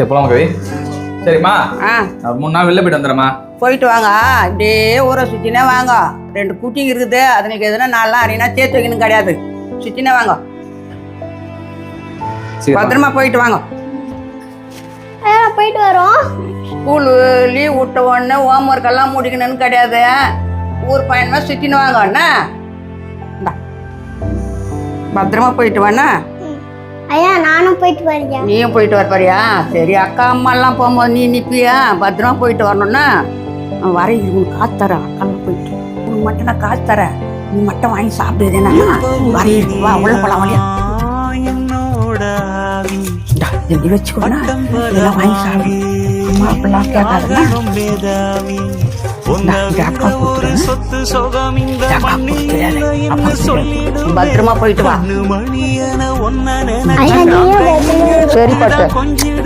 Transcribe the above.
சரி போலாமா கவி? சரிம்மா, நான் 3 நாள் வெளில போயிட்டு வந்துடுறேம்மா. போயிட்டு வாங்க, அப்படியே ஊரை சுற்றினே வாங்க. 2 குட்டிங்க இருக்குது, அதுங்களுக்கு எதுனா 4 நாள் அரைனா சேர்த்து வைக்கணும் கிடையாது. சுற்றினே வாங்க, பத்திரமா போயிட்டு வாங்க. போயிட்டு வரோம். ஸ்கூலு லீவ் விட்ட உடனே ஹோம் ஒர்க் எல்லாம் முடிக்கணும்னு கிடையாது. ஊர் பையனுமே சுற்றினு வாங்க அண்ணா. பத்திரமா போயிட்டு வாண்ணா. ஐயா நானும் போயிட்டு வரேன். நீயும் போயிட்டு வரப்பறியா? சரி, அக்கா அம்மா எல்லாம் போகும்போது நீ நிற்பியா? பத்திரமா போயிட்டு வரணும்னா வர உனக்கு காசு தரேன். அக்காலாம் போயிட்டு உனக்கு மட்டும் நான் காசு தரேன், நீ மட்டும் வாங்கி சாப்பிடுதுன்னா வர வா உள்ள போலாம். வழியா வச்சுக்கோண்ணா, இதெல்லாம் வாங்கி சாப்பிடு. அம்மா அப்படிலாம் கேட்காதுன்னா பத்திரமா போயிட்டு வா. ஐயா நீயே சரி பட்டு.